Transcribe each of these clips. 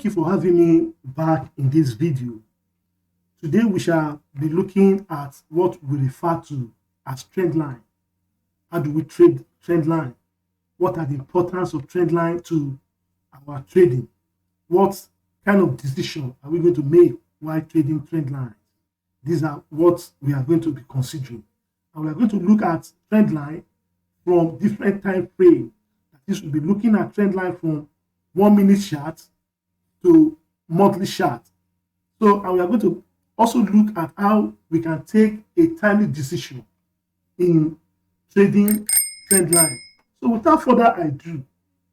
Thank you for having me back in this video. Today we shall be looking at what we refer to as trend line. How do we trade trend line? What are the importance of trend line to our trading? What kind of decision are we going to make while trading trend line? These are what we are going to be considering. And we are going to look at trend line from different time frames. This will be looking at trend line from 1 minute chart to monthly chart. So, and we are going to also look at how we can take a timely decision in trading trend line. So, without further ado,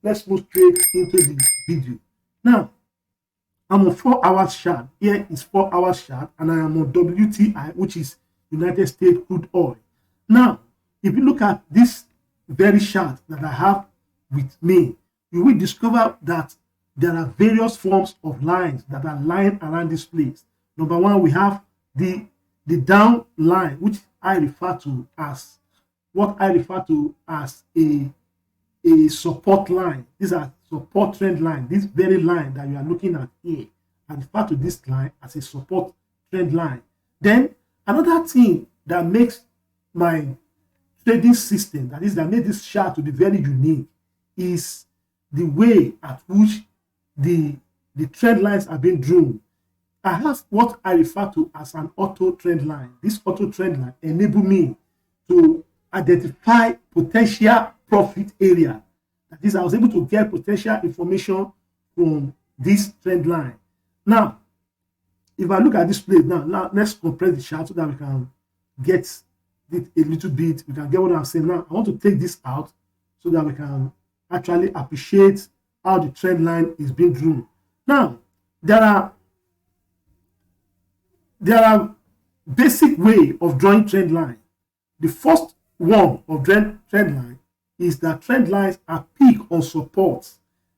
let's move straight into the video. Now, I'm on 4 hours chart. Here is 4 hours chart, and I am on WTI, which is United States crude oil. Now, if you look at this very chart that I have with me, you will discover that there are various forms of lines that are lying around this place. Number one, we have the down line, which I refer to as a support line. These are support trend line. This very line that you are looking at here, I refer to this line as a support trend line. Then another thing that makes my trading system, that made this chart to be very unique, is the way at which the trend lines are being drawn. I have what I refer to as an auto trend line. This auto trend line enables me to identify potential profit area. That is, I was able to get potential information from this trend line. Now, if I look at this place now let's compress the chart so that we can get it a little bit. We can get what I'm saying. Now, I want to take this out so that we can actually appreciate how the trend line is being drawn. Now, there are basic way of drawing trend line. The first one of trend line is that trend lines are peak on support.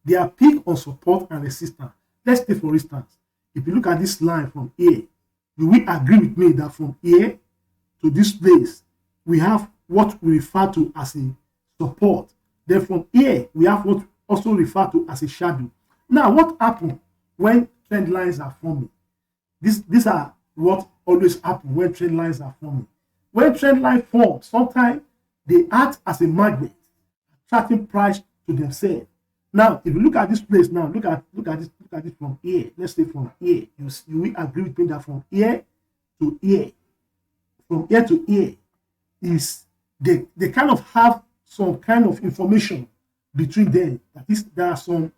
They are peak on support and resistance. Let's take for instance, if you look at this line from here, you will agree with me that from here to this place, we have what we refer to as a support. Then from here, we have what also referred to as a shadow. Now, what happens when trend lines are forming? These are what always happens when trend lines are forming. When trend line forms, sometimes they act as a magnet, attracting price to themselves. Now, if you look at this place now, look at it from here. Let's say from here, you will agree with me that from here to here, is they kind of have some kind of information between them. That is, there are some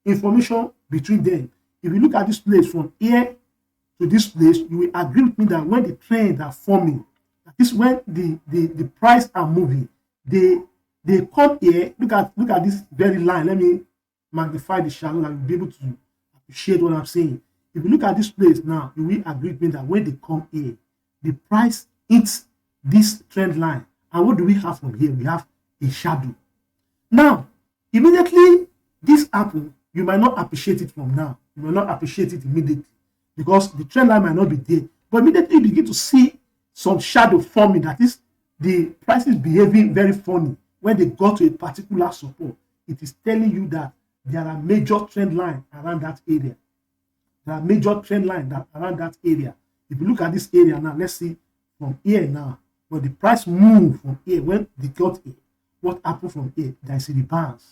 information between them. If you look at this place from here to this place, you will agree with me that when the trends are forming, that is when the price are moving, they come here. Look at this very line. Let me magnify the shadow and you'll be able to appreciate what I'm saying. If you look at this place now, you will agree with me that when they come here, the price hits this trend line. And what do we have from here? We have a shadow. Now, immediately this happens, you might not appreciate it from now. You might not appreciate it immediately because the trend line might not be there. But immediately you begin to see some shadow forming. That is, the price is behaving very funny. When they go to a particular support, it is telling you that there are major trend lines around that area. There are major trend lines around that area. If you look at this area now, let's see from here now. When the price move from here, when they got here, what happened from here? There is a rebalance.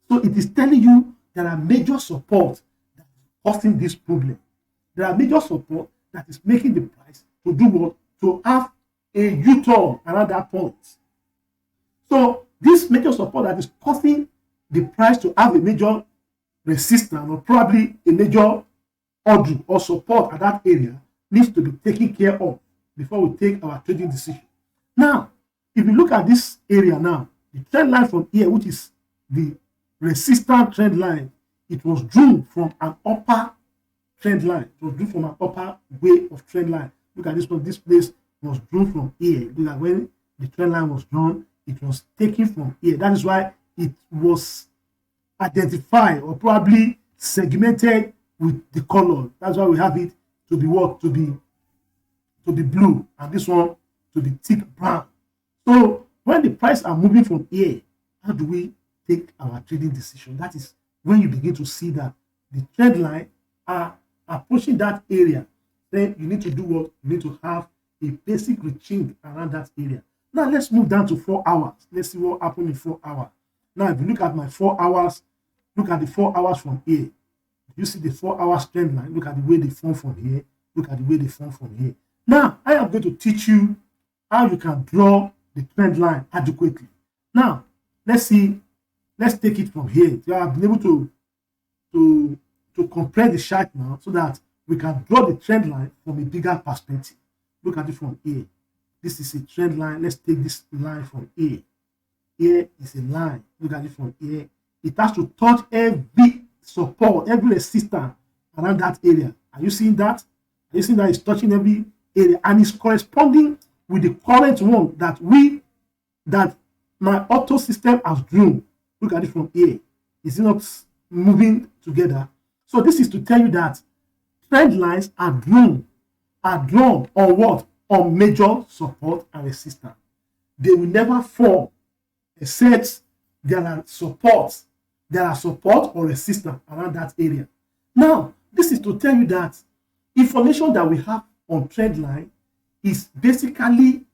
So it is telling you there are major support that is causing this problem. There are major support that is making the price to do what? To have a U-turn around that point. So this major support that is causing the price to have a major resistance or probably a major order or support at that area needs to be taken care of before we take our trading decision. Now, if you look at this area now, the trend line from here, which is the resistance trend line, it was drawn from an upper trend line. It was drawn from an upper way of trend line. Look at this one. This place was drawn from here. Look at when the trend line was drawn, it was taken from here. That is why it was identified or probably segmented with the color. That's why we have it to be what? To be blue, and this one to be thick brown. So when the price are moving from here, how do we take our trading decision? That is when you begin to see that the trend line are approaching that area, then you need to do what? You need to have a basic routine around that area. Now let's move down to 4 hours. Let's see what happened in 4 hours. Now, if you look at my 4 hours, look at the 4 hours from here. You see the 4 hours trend line. Look at the way they form from here. Look at the way they form from here. Now, I am going to teach you how you can draw the trend line adequately. Now, let's see. Let's take it from here. You have been able to compress the chart now so that we can draw the trend line from a bigger perspective. Look at it from here. This is a trend line. Let's take this line from here. Here is a line. Look at it from here. It has to touch every support, every resistance around that area. Are you seeing that? Are you seeing that it's touching every area and it's corresponding with the current one that my auto system has drawn? Look at it from here. Is it not moving together? So this is to tell you that trend lines are drawn on what? On major support and resistance. They will never form except there are support or resistance around that area. Now, this is to tell you that information that we have on trend line is basically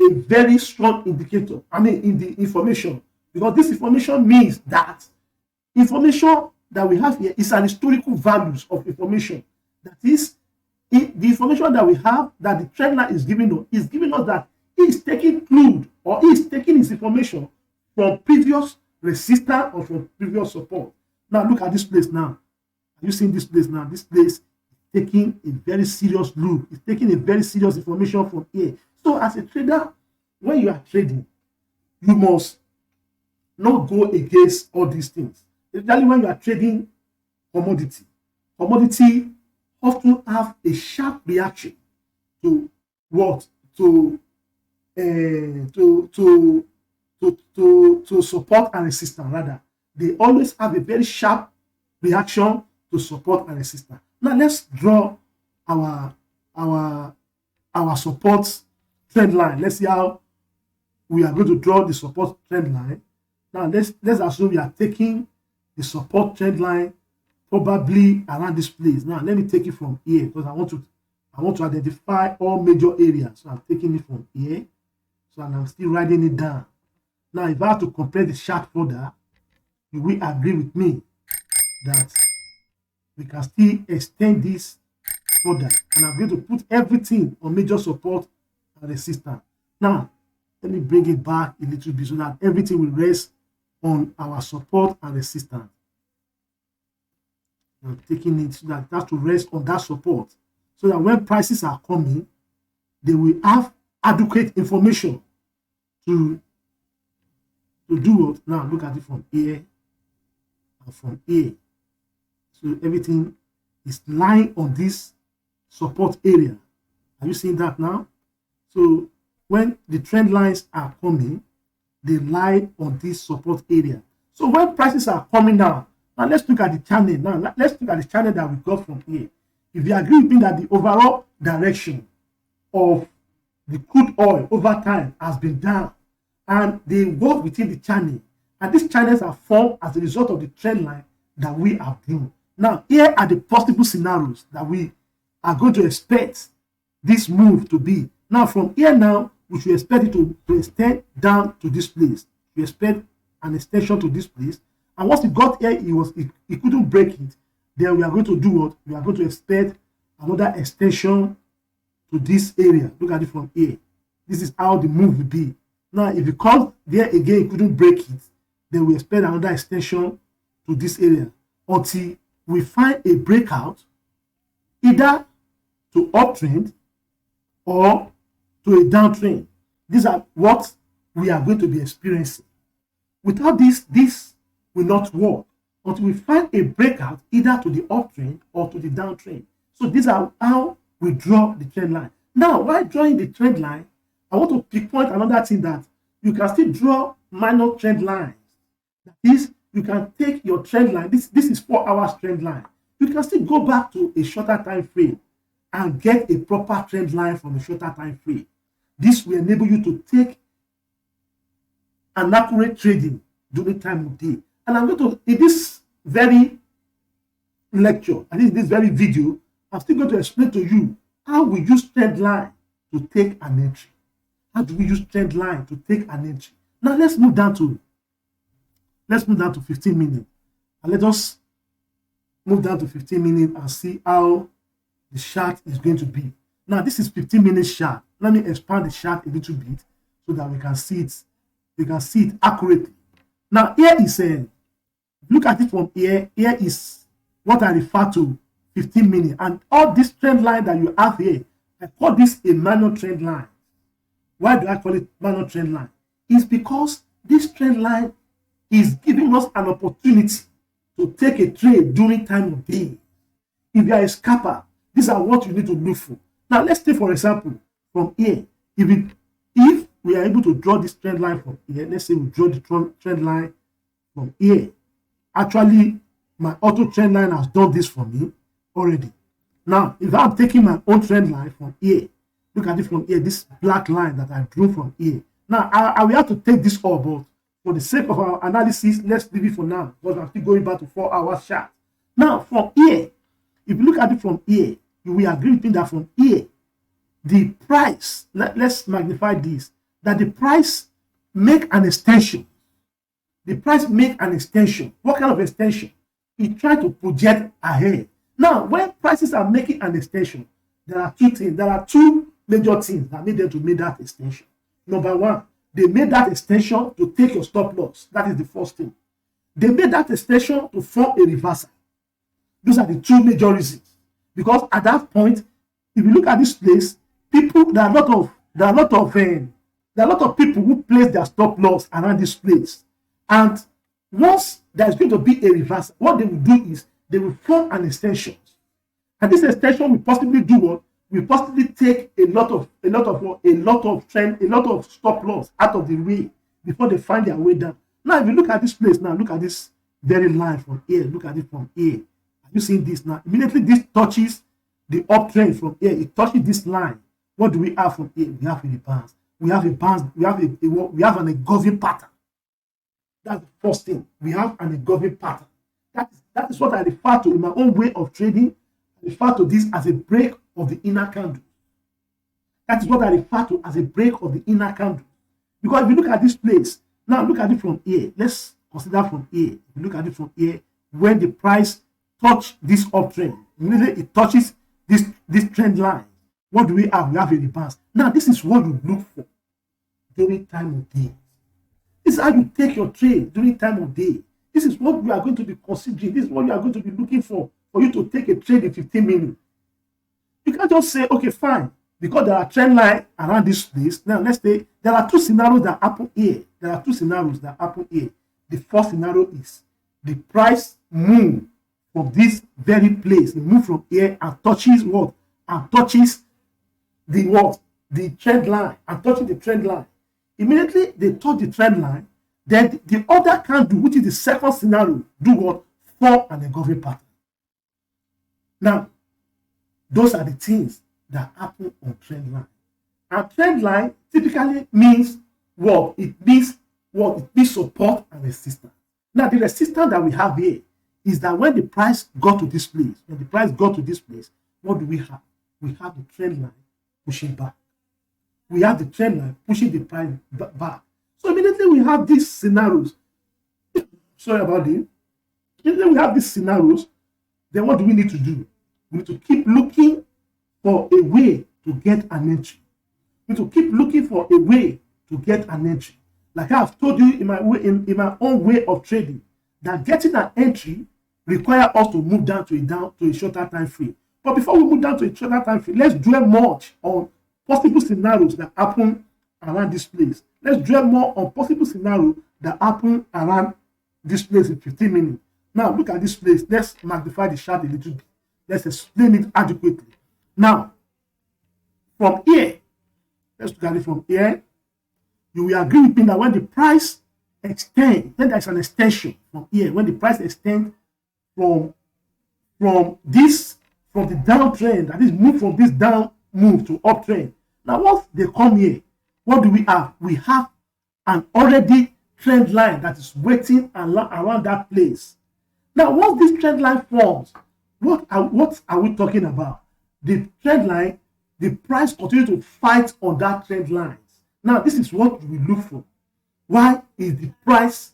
a very strong indicator. I mean, in the information, because this information means that information that we have here is an historical values of information. That is, the information that we have that the trend line is giving us that he is taking clue or he is taking his information from previous resistance or from previous support. Now look at this place now. Are you seeing this place now? This place is taking a very serious look. It's taking a very serious information from here. So as a trader, when you are trading, you must not go against all these things. Especially when you are trading commodity. Commodity often have a sharp reaction to what? To support and resistance. Rather, they always have a very sharp reaction to support and resistance. Now let's draw our support trend line. Let's see how we are going to draw the support trend line. Now let's assume we are taking the support trend line probably around this place. Now let me take it from here because I want to identify all major areas. So I'm taking it from here. So I'm still writing it down. Now if I have to compare the chart further, you will agree with me that we can still extend this further. And I'm going to put everything on major support and resistance. Now let me bring it back a little bit so that everything will rest on our support and resistance. I'm taking it so that it has to rest on that support so that when prices are coming, they will have adequate information to do what? Now look at it from here and from here. So everything is lying on this support area. Are you seeing that now? So when the trend lines are coming, they lie on this support area. So when prices are coming down, now let's look at the channel. Now let's look at the channel that we got from here. If you agree with me that the overall direction of the crude oil over time has been down and they work within the channel, and these channels are formed as a result of the trend line that we have drawn. Now here are the possible scenarios that we are going to expect this move to be. Now from here now, we should expect it to extend down to this place. We expect an extension to this place. And once it got here, it couldn't break it. Then we are going to do what? We are going to expect another extension to this area. Look at it from here. This is how the move will be. Now, if it comes there again, it couldn't break it, then we expect another extension to this area until we find a breakout either to uptrend or to a downtrend. These are what we are going to be experiencing. Without this will not work until we find a breakout either to the uptrend or to the downtrend. So these are how we draw the trend line. Now, while drawing the trend line, I want to pinpoint another thing that you can still draw minor trend lines. That is, you can take your trend line. This is 4 hours trend line. You can still go back to a shorter time frame and get a proper trend line from a shorter time frame. This will enable you to take an accurate trading during time of day. And I'm going to, in lecture, and in this very video, I'm still going to explain to you how we use trend line to take an entry. How do we use trend line to take an entry? Now let's move down to 15 minutes. And let us move down to 15 minutes and see how the chart is going to be. Now this is 15 minutes chart. Let me expand the chart a little bit so that we can see it. We can see it accurately. Now here is a look at it from here. Here is what I refer to 15 minutes, and all this trend line that you have here, I call this a manual trend line. Why do I call it manual trend line? It's because this trend line is giving us an opportunity to take a trade during time of day. If you are a scalper, these are what you need to look for. Now let's take for example from here. If we are able to draw this trend line from here, let's say we draw the trend line from here. Actually, my auto trend line has done this for me already. Now, if I'm taking my own trend line from here, look at it from here, this black line that I drew from here. Now, I will have to take this all, but for the sake of our analysis, let's leave it for now, because I'm still going back to 4 hours chart. Now, from here, if you look at it from here, you will agree with me that from here, the price, let's magnify this, that the price make an extension. The price make an extension. What kind of extension? It try to project ahead. Now, when prices are making an extension, there are two things. There are two major things that made them to make that extension. Number one, they made that extension to take your stop loss. That is the first thing. They made that extension to form a reversal. Those are the two major reasons. Because at that point, if you look at this place, people, there are a lot of people who place their stop loss around this place. And once there's going to be a reversal, what they will do is they will form an extension. And this extension will possibly do what? Will possibly take a lot of stop loss out of the way before they find their way down. Now, if you look at this place, now look at this very line from here. Look at it from here. Are you seeing this now? Immediately this touches the uptrend from here. It touches this line. What do we have from here? We have a bounce. We have a bounce. We have an engulfing pattern. That's the first thing. We have an engulfing pattern. That is what I refer to in my own way of trading. I refer to this as a break of the inner candle. That is what I refer to as a break of the inner candle. Because if you look at this place, now look at it from here. Let's consider from here. If you look at it from here, when the price touch this uptrend, immediately it touches this trend line. What do we have? We have a reverse. Now, this is what you look for during time of day. This is how you take your trade during time of day. This is what we are going to be considering. This is what you are going to be looking for you to take a trade in 15 minutes. You can't just say, okay, fine, because there are trend lines around this place. Now, let's say there are two scenarios that happen here. There are two scenarios that happen here. The first scenario is the price move from this very place. It move from here and touches what? And touches the what? The trend line. And touching the trend line. Immediately they touch the trend line. Then the other candle, which is the second scenario, do what? Form an engulfing pattern. Now, those are the things that happen on trend line. And trend line typically means what? It means what? It means support and resistance. Now, the resistance that we have here is that when the price got to this place, what do we have? We have the trend line pushing back. We have the trend line pushing the price back. So immediately we have these scenarios. Sorry about it. Immediately we have these scenarios. Then what do we need to do? We need to keep looking for a way to get an entry. We need to keep looking for a way to get an entry. Like I've told you in my own way of trading, that getting an entry requires us to move down to a shorter time frame. But before we move down to a shorter time frame, let's dwell more on possible scenarios that happen around this place. Let's dwell more on possible scenarios that happen around this place in 15 minutes. Now, look at this place. Let's magnify the chart a little bit. Let's explain it adequately. Now, from here, let's look at it from here. You will agree with me that when the price extends, then there's an extension from here. When the price extends from the downtrend, that is, move from this down move to uptrend. Now, once they come here, what do we have? We have an already trend line that is waiting around that place. Now, once this trend line forms, what are we talking about? The trend line, the price continue to fight on that trend lines. Now, this is what we look for. Why is the prices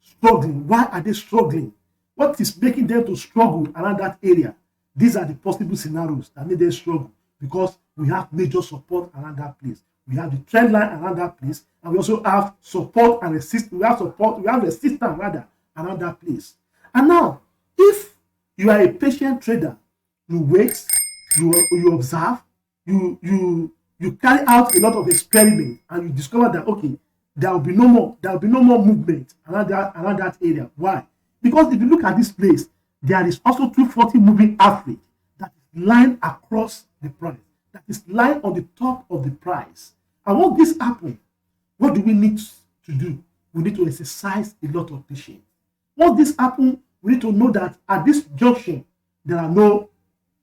struggling? Why are they struggling? What is making them to struggle around that area? These are the possible scenarios that make them struggle, because we have major support around that place. We have the trend line around that place, and we also have support and resistance. We have resistance rather around that place. And now, if you are a patient trader, you wait, you observe, you carry out a lot of experiments, and you discover that okay, there will be no more movement around that area. Why? Because if you look at this place, there is also 240 moving average that is lined across the price, that is lined on the top of the price. And when this happens, what do we need to do? We need to exercise a lot of patience. Once this happens, we need to know that at this junction, there are no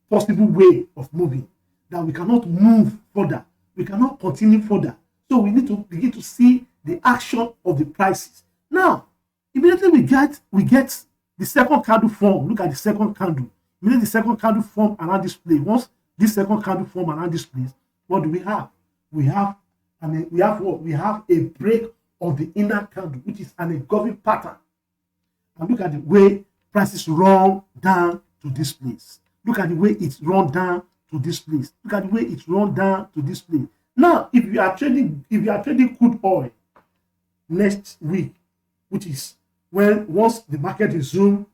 possible way of moving, that we cannot move further, we cannot continue further. So we need to begin to see the action of the prices. Now, immediately we get the second candle form. Look at the second candle. Immediately the second candle form around this place. Once this second candle form around this place, what do we have? We have what? We have a break of the inner candle, which is an engulfing pattern. And look at the way prices run down to this place. Look at the way it's run down to this place. Look at the way it's run down to this place. Now, if you are trading crude oil next week, which is when once the market resumes,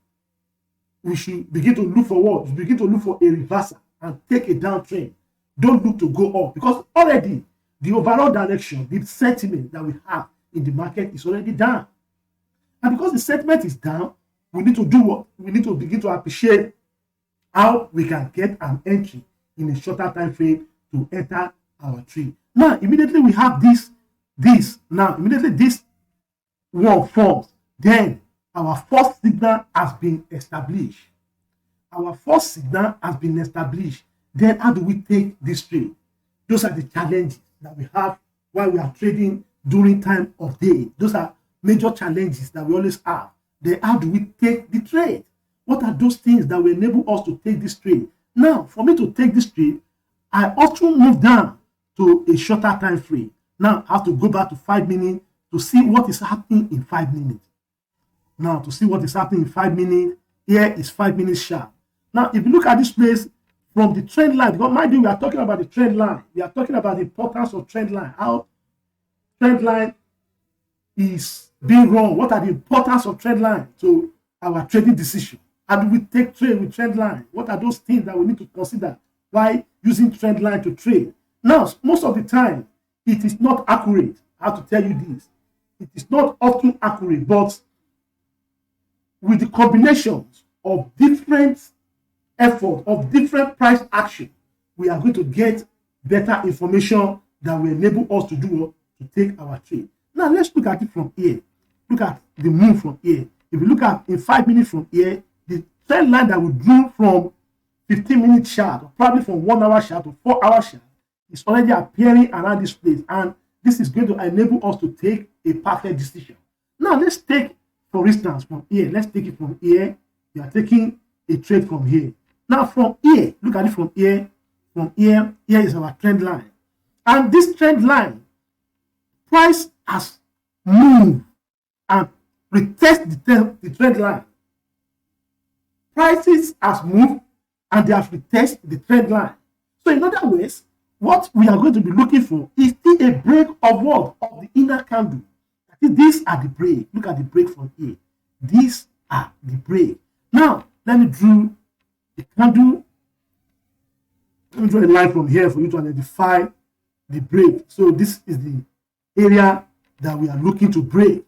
we should begin to look for what? We begin to look for a reversal and take a downtrend. Don't look to go up, because already the overall direction, the sentiment that we have in the market is already down. And because the sentiment is down, we need to do what? We need to begin to appreciate how we can get an entry in a shorter time frame to enter our trade. Now, immediately we have this one forms. Then our first signal has been established. Our first signal has been established. Then how do we take this trade? Those are the challenges that we have while we are trading during time of day. Those are major challenges that we always have. Then how do we take the trade? What are those things that will enable us to take this trade? Now, for me to take this trade, I often move down to a shorter time frame. Now, I have to go back to 5 minutes to see what is happening in 5 minutes. Now, to see what is happening in 5 minutes, here is 5 minutes sharp. Now, if you look at this place from the trend line, because mind you, we are talking about the trend line. We are talking about the importance of trend line. How trend line is being run. What are the importance of trend line to our trading decision? How do we take trade with trend line? What are those things that we need to consider while using trend line to trade? Now, most of the time, it is not accurate. I have to tell you this. It is not often accurate, but with the combinations of different effort, of different price action, we are going to get better information that will enable us to do to take our trade. Now, let's look at it from here. Look at the move from here. If you look at in 5 minutes from here, the trend line that we drew from 15-minute chart, or probably from 1 hour chart to 4 hour chart, is already appearing around this place, and this is going to enable us to take a perfect decision. Now, let's take, for instance, from here. Let's take it from here. We are taking a trade from here. Now, from here, look at it from here. From here, here is our trend line. And this trend line, price has moved and retest the trend line. Prices has moved and they have retested the trend line. So, in other words, what we are going to be looking for is still a break of what? Of the inner candle. These are the break. Look at the break from here. These are the break. Now, let me draw a candle. Let me draw a line from here for you to identify the break. So this is the area that we are looking to break.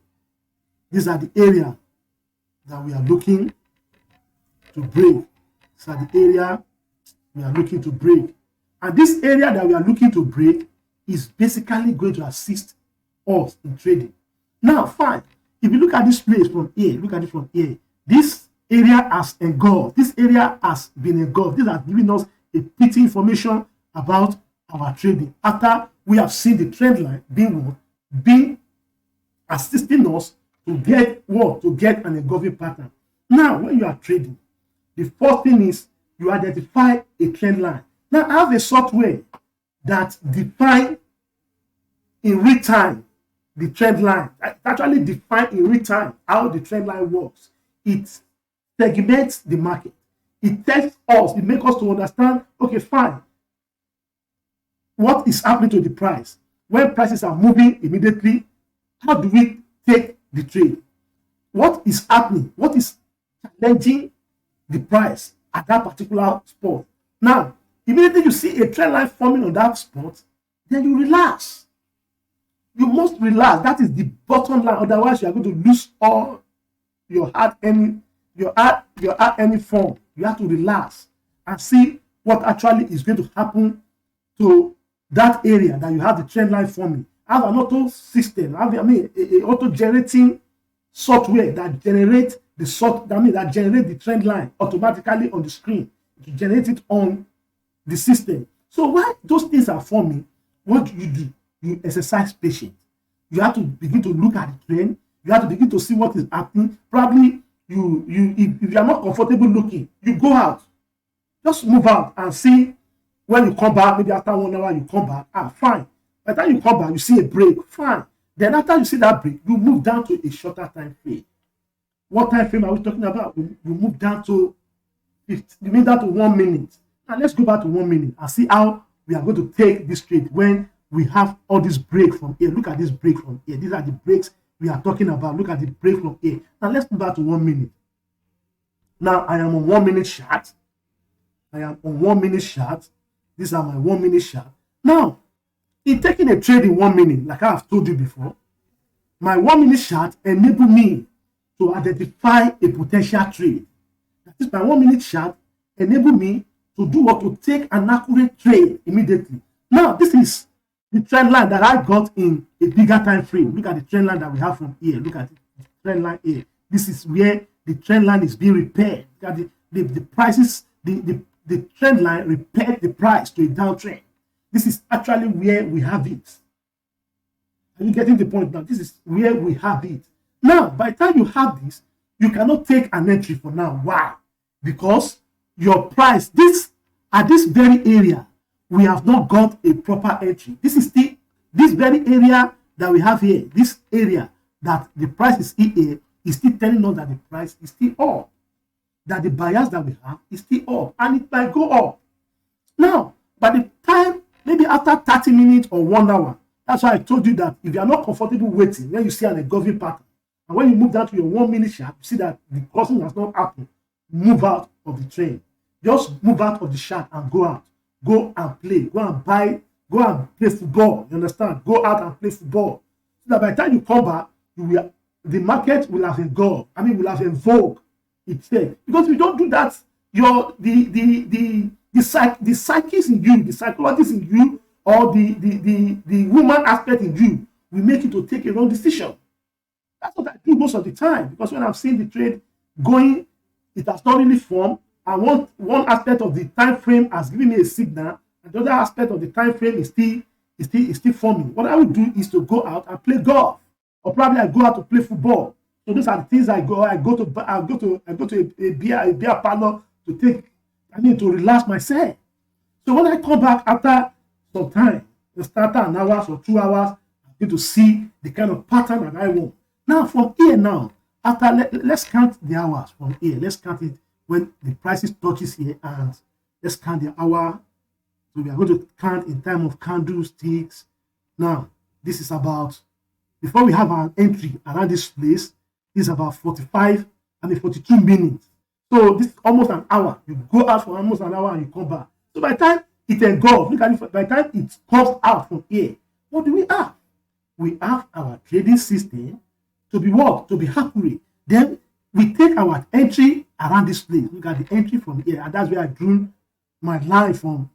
These are the area that we are looking to break. These are the area we are looking to break. And this area that we are looking to break is basically going to assist us in trading. Now, fine. If you look at this place from here, look at it from here. This area has engulfed. This area has been engulfed. This has given us a pretty information about our trading. After we have seen the trend line being assisting us to get what? To get an engulfing pattern. Now, when you are trading, the first thing is you identify a trend line. Now, I have a software that define in real time the trend line. It actually define in real time how the trend line works. It segments the market. It tells us, it makes us to understand, okay, fine, what is happening to the price? When prices are moving immediately, how do we take the trade? What is happening? What is challenging the price at that particular spot? Now, immediately you see a trend line forming on that spot, then you relax. You must relax. That is the bottom line. Otherwise, you are going to lose all your hard any form. You have to relax and see what actually is going to happen to that area that you have the trend line forming. I have an auto system. I mean, a auto generating software that generates that generates the trend line automatically on the screen. To generate it on the system. So while those things are forming, what do? You exercise patience. You have to begin to look at the trend. You have to begin to see what is happening. Probably if you are not comfortable looking, you go out. Just move out and see. When you come back, maybe after 1 hour, you come back. Fine. By the time you come back, you see a break. Fine. Then after you see that break, you move down to a shorter time frame. What time frame are we talking about? You move down to 50, you move down to 1 minute. Now let's go back to 1 minute and see how we are going to take this trade when we have all this break from here. Look at this break from here. These are the breaks we are talking about. Look at the break from here. Now let's move back to 1 minute. Now I am on 1 minute chart. I am on 1 minute chart. These are my 1 minute chart. Now, in taking a trade in 1 minute, like I have told you before, my 1 minute chart enable me to identify a potential trade. That is, my 1 minute chart enable me to do what? To take an accurate trade immediately. Now, this is the trend line that I got in a bigger time frame. Look at the trend line that we have from here. Look at it, the trend line here. This is where the trend line is being repaired. Look at the prices, the trend line repaired the price to a downtrend. This is actually where we have it. Are you getting the point now? This is where we have it. Now, by the time you have this, you cannot take an entry for now. Why? Because your price, at this very area, we have not got a proper entry. This is this very area that we have here, this area that the price is here, is still telling us that the price is still up. That the bias that we have is still up, and it might go up. Now, by the time, maybe after 30 minutes or 1 hour, that's why I told you that if you are not comfortable waiting, when you see an engulfing pattern, and when you move down to your 1 minute chart, you see that the crossing has not happened, move out of the trend. Just move out of the chart and go out. Go and play. Go and buy. Go and play football. You understand? Go out and play football. So that by the time you come back, the market will have engulfed. Will have invoked itself. Because if you don't do that, the psyches in you, the psychologists in you, or the human aspect in you will make you to take a wrong decision. That's what I do most of the time. Because when I've seen the trade going, it has not really formed. And one aspect of the time frame has given me a signal, and the other aspect of the time frame is still forming. What I would do is to go out and play golf, or probably I go out to play football. So those are the things I go to a beer parlor to take. To relax myself. So when I come back after some time, after an hour or 2 hours, I'm going to see the kind of pattern that I want. Now from here let's count the hours from here. Let's count it when the prices touches here, and let's count the hour. So we are going to count in time of candlesticks. Now this is about, before we have our entry around this place, this is about 42 minutes. So this is almost an hour. You go out for almost an hour and you come back. So by the time it engulfs, look at it, by the time it comes out from here, what do we have? We have our trading system to be what? To be accurate. Then we take our entry around this place. Look at the entry from here, and that's where I drew my line from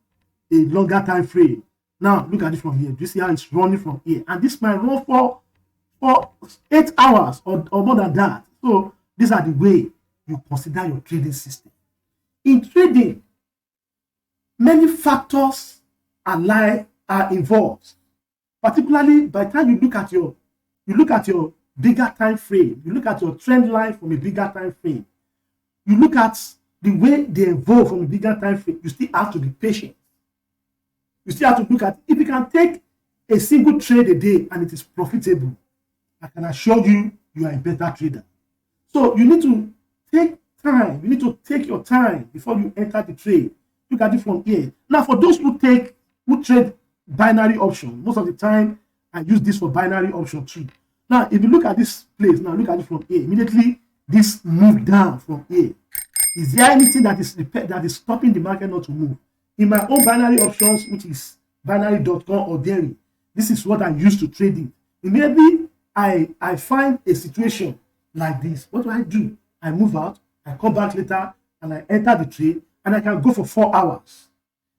a longer time frame. Now look at it from here. Do you see how it's running from here? And this might run for 8 hours or more than that. So these are the way you consider your trading system. In trading, many factors are involved. Particularly by the time you look at your bigger time frame, you look at your trend line from a bigger time frame. you look at the way they evolve from a bigger time frame, you still have to be patient. You still have to look at, if you can take a single trade a day and it is profitable, I can assure you, you are a better trader. So you need to take time. You need to take your time before you enter the trade. Look at it from here. Now, for those who trade binary option, most of the time I use this for binary option too. Now, if you look at this place, now look at it from here. Immediately, this moved down from here. Is there anything that is stopping the market not to move? In my own binary options, which is binary.com or dairy, this is what I use to trade it. Immediately, I find a situation like this. What do? I move out, I come back later, and I enter the trade, and I can go for 4 hours.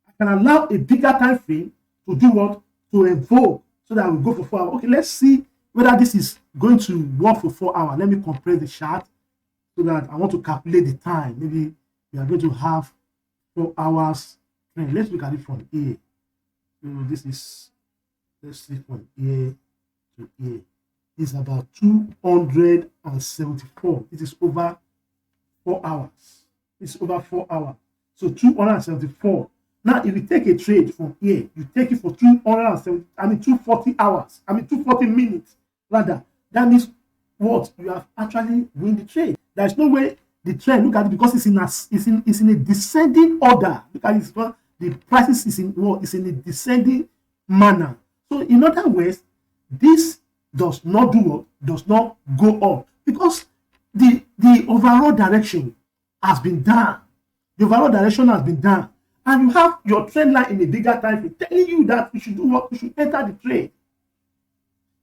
I can allow a bigger time frame to do what? To evolve, so that I will go for 4 hours. Okay, let's see whether this is going to work for 4 hours. Let me compress the chart so that I want to calculate the time. Maybe we are going to have 4 hours. Let's look at it from here. So this is, let's see, from here to here. It's about 274. It is over 4 hours. It's over 4 hours. So 274. Now, if you take a trade from here, you take it for 240 hours. 240 minutes rather. That means what? You have actually win the trade. There's no way the trend, look at it, because it's in a descending order. Look at it, the prices is in a descending manner. So in other words, this does not do what? Does not go up, because the overall direction has been done. The overall direction has been done. And you have your trend line in a bigger time frame telling you that you should do what? You should enter the trade.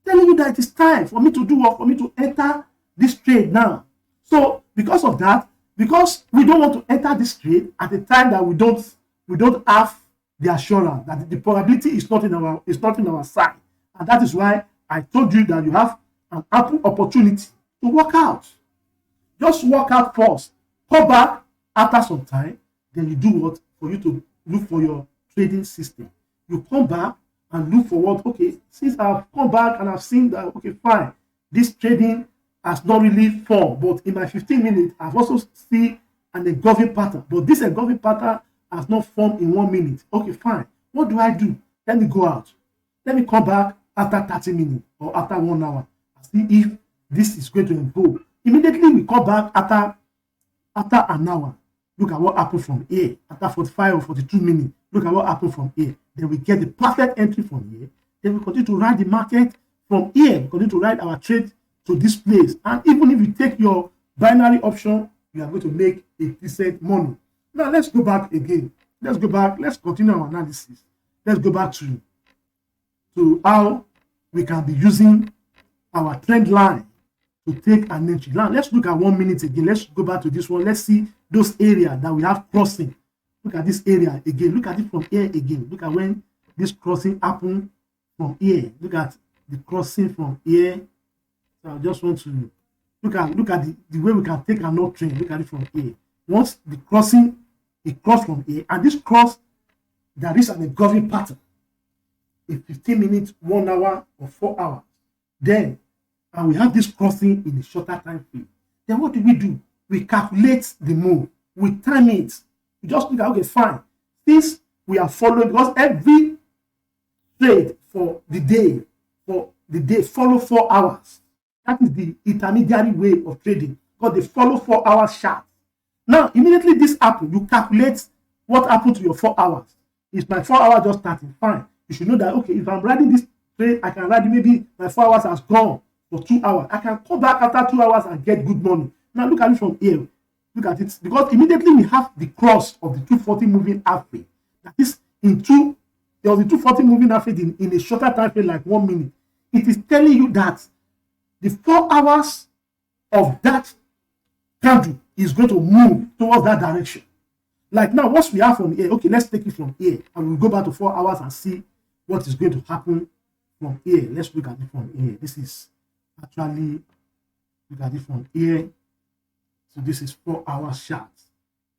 Telling you that it is time for me to do what? For me to enter this trade now. So because of that, because we don't want to enter this trade at a time that we don't have the assurance that the probability is not in our side. And that is why I told you that you have an ample opportunity to work out. Just work out first. Come back after some time. Then you do what? For you to look for your trading system. You come back and look for what? Okay, since I've come back and I've seen that, okay, fine, this trading has not really formed, but in my 15 minutes, I've also seen an engulfing pattern. But this engulfing pattern has not formed in 1 minute. Okay, fine. What do? Let me go out. Let me come back after 30 minutes or after 1 hour and see if this is going to evolve. Immediately we come back after an hour. Look at what happened from here. After 45 or 42 minutes, look at what happened from here. Then we get the perfect entry from here. Then we continue to ride the market from here. We continue to ride our trade to this place. And even if you take your binary option, you are going to make a decent money. Now let's go back again. Let's go back. Let's continue our analysis. Let's go back to how we can be using our trend line to take an entry. Now let's look at 1 minute again. Let's go back to this one. Let's see those areas that we have crossing. Look at this area again. Look at it from here again. Look at when this crossing happened from here. Look at the crossing from here. So I just want to look at the way we can take another trend. Look at it from here. Once the crossing, it crossed from here, and this cross, there is an engulfing pattern in 15 minutes, 1 hour, or 4 hours. Then, and we have this crossing in a shorter time frame. Then what do? We calculate the move. We time it. We just look at, okay, fine. This we are following, because every trade for the day follow 4 hours. That is the intermediary way of trading, because they follow 4 hours chart. Now, immediately this happens, you calculate what happened to your 4 hours. Is my 4 hours just starting? Fine. You should know that, okay, if I'm riding this trade, I can ride it, maybe my 4 hours has gone for 2 hours. I can come back after 2 hours and get good money. Now look at it from here. Look at it, because immediately we have the cross of the 240 moving average. That is there was the 240 moving average in a shorter time frame, like 1 minute. It is telling you that the 4 hours of that candle is going to move towards that direction. Like now, once we have from here, okay, let's take it from here, and we'll go back to 4 hours and see what is going to happen from here. Let's look at it from here. This is actually, look at it from here. So this is 4 hours chart.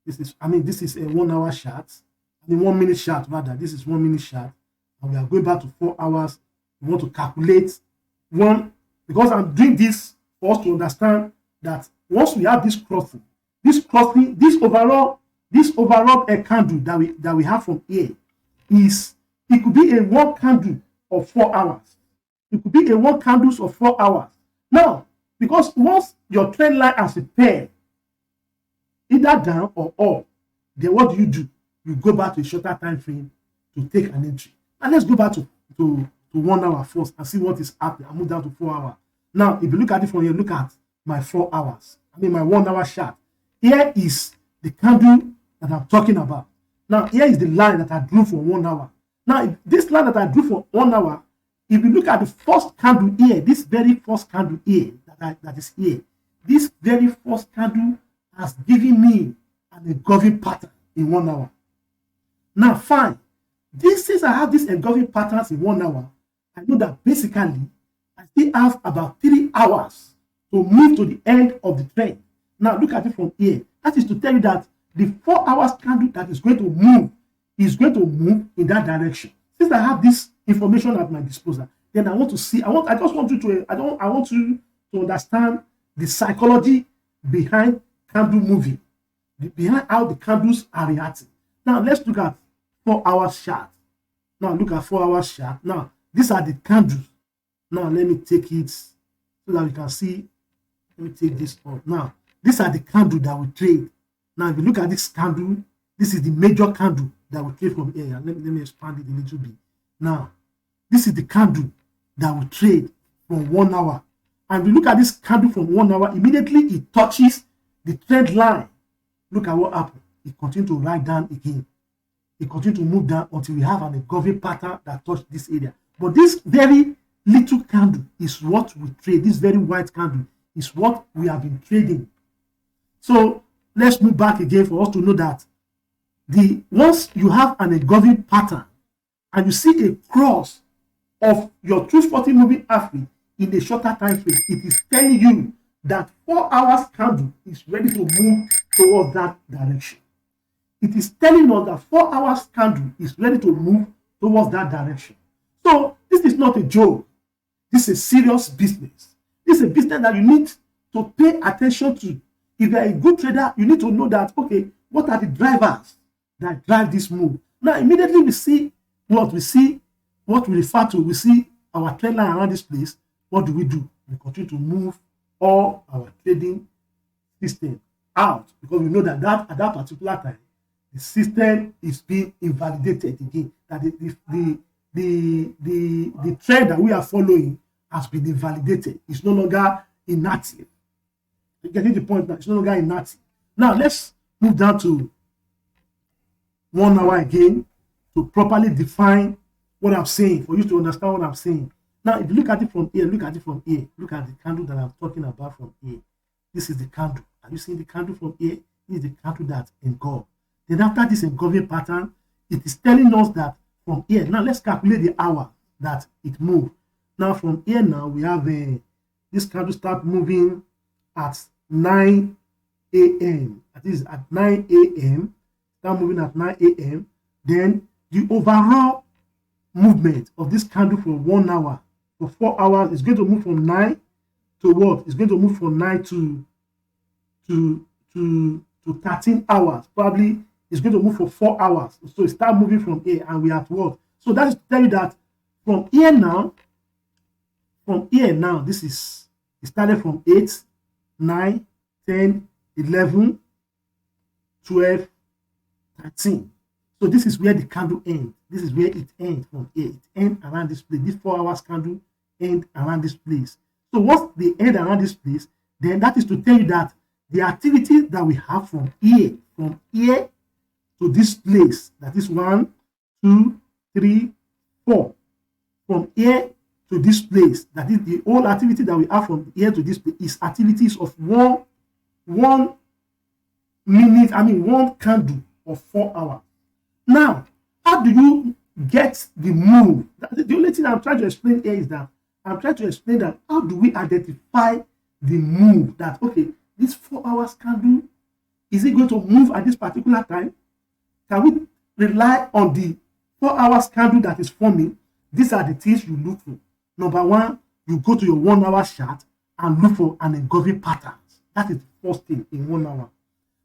This is a 1 hour chart. 1 minute chart rather. This is 1 minute chart. And we are going back to 4 hours. We want to calculate one, because I'm doing this for us to understand that once we have this this crossing, this overall candle that we have from here is, it could be a one candle of 4 hours. It could be a one candles of 4 hours. Now, because once your trend line has a pair, either down or up, then what do? You go back to a shorter time frame to take an entry. And let's go back to 1 hour first and see what is happening. I move down to 4 hours. Now, if you look at it from here, look at my 4 hours. I mean my 1 hour chart. Here is the candle that I'm talking about. Now, here is the line that I drew for 1 hour. Now, this line that I drew for 1 hour, if you look at the first candle here, this very first candle here, that is here, this very first candle has given me an engulfing pattern in 1 hour. Now, fine. Since I have these engulfing patterns in 1 hour, I know that basically I still have about 3 hours to move to the end of the trend. Now, look at it from here. That is to tell you that the 4 hours candle that is going to move is going to move in that direction. Since I have this information at my disposal, then I want to see. I want you to understand the psychology behind candle moving, behind how the candles are reacting. Now, let's look at 4 hours chart. Now, look at 4 hours chart. Now, these are the candles. Now, let me take it so that we can see. Let me take this off. Now, these are the candles that we trade. Now, if you look at this candle, this is the major candle that we trade from here. Let me expand it a little bit. Now, this is the candle that we trade from 1 hour. And if you look at this candle from 1 hour, immediately it touches the trend line. Look at what happened. It continues to ride down again. It continues to move down until we have an engulfing pattern that touches this area. But this very little candle is what we trade. This very white candle is what we have been trading. So let's move back again for us to know that once you have an engulfing pattern and you see a cross of your 240 moving average in a shorter time frame, it is telling you that 4 hours candle is ready to move towards that direction. It is telling us that 4 hours candle is ready to move towards that direction. So this is not a joke. This is serious business. This is a business that you need to pay attention to. If you're a good trader, you need to know that, okay, what are the drivers that drive this move? Now, immediately we see what we refer to, we see our trend line around this place. What do? We continue to move all our trading system out because we know that at that particular time, the system is being invalidated again. That the trend that we are following has been invalidated. It's no longer inactive. You're getting the point now. It's no longer inactive. Now let's move down to 1 hour again to properly define what I'm saying, for you to understand what I'm saying. Now, if you look at it from here, look at the candle that I'm talking about from here. This is the candle. Are you seeing the candle from here? This is the candle that engulfed. Then after this engulfing pattern, it is telling us that from here, now let's calculate the hour that it moved. Now from here now, we have this candle start moving at 9 a.m. That is at 9 a.m. Start moving at 9 a.m. Then the overall movement of this candle for 1 hour, for 4 hours, is going to move from 9 to what? It's going to move from 9 to 13 hours. Probably it's going to move for 4 hours. So it start moving from here and we have what? So that is to tell you that from here now, this is, it started from 8, 9, 10, 11, 12, 13. So this is where the candle ends. This is where it ends from here. It ends around this place. This 4 hours candle ends around this place. So once they end around this place, then that is to tell you that the activity that we have from here to this place, that is 1, 2, 3, 4. From here to this place, that is the whole activity that we have from here to this place, is activities of one candle of 4 hours. Now, how do you get the move? The only thing I'm trying to explain here is that I'm trying to explain that how do we identify the move that, okay, this 4 hours candle, is it going to move at this particular time? Can we rely on the 4 hours candle that is forming? These are the things you look for. Number one, you go to your 1 hour chart and look for an engulfing pattern. That is the first thing in 1 hour.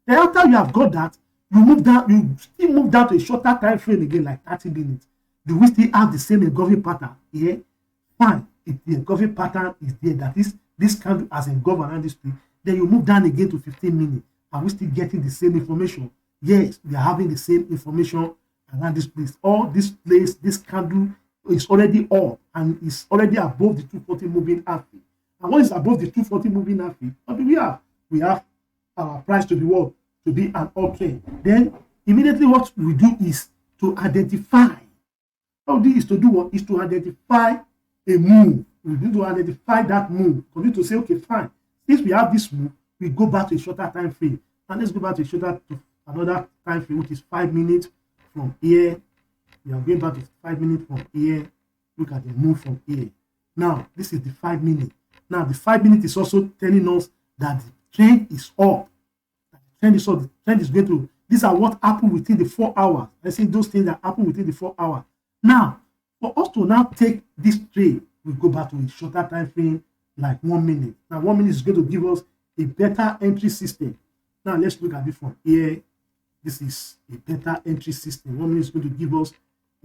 Then after you have got that, you move down, you still move down to a shorter time frame again, like 30 minutes. Do we still have the same engulfing pattern here? Fine. If the engulfing pattern is there, that is, this candle has engulfed around this place, then you move down again to 15 minutes. Are we still getting the same information? Yes, we are having the same information around this place. All this place, this candle is already up and is already above the 240 moving average. And when it's above the 240 moving average, what do we have? We have our price to be what? To be an uptrend. Then immediately what we do is to identify. All this is to do what? Is to identify a move. We need to identify that move. We need to say, okay, fine. Since we have this move, we go back to a shorter time frame. And let's go back to another time frame, which is 5 minutes from here. We are going back to 5 minutes from here. Look at the move from here. Now, this is the 5 minutes. Now, the 5 minutes is also telling us that the trend is up. The trend is up. The trend is going to. These are what happened within the 4 hours. Let's say those things that happen within the 4 hours. Now, for us to now take this trade, we go back to a shorter time frame, like 1 minute. Now, 1 minute is going to give us a better entry system. Now, let's look at it from here. This is a better entry system. 1 minute is going to give us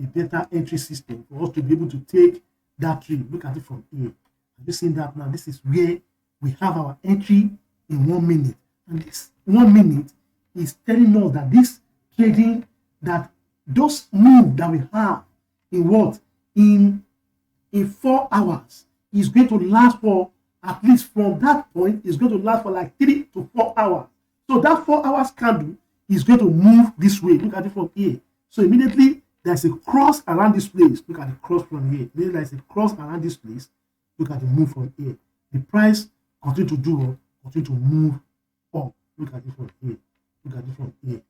a better entry system for us to be able to take that trade. Look at it from here. Have you seen that now? This is where we have our entry in 1 minute. And this 1 minute is telling us that this trading, that those moves that we have in what? In 4 hours is going to last for, at least from that point, is going to last for like 3 to 4 hours. So that 4 hours candle is going to move this way. Look at it from here. So immediately there's a cross around this place. Look at the cross from here. Then there's a cross around this place. Look at the move from here. The price continue to do what? Continue to move up. Look at it from here. Look at it from here.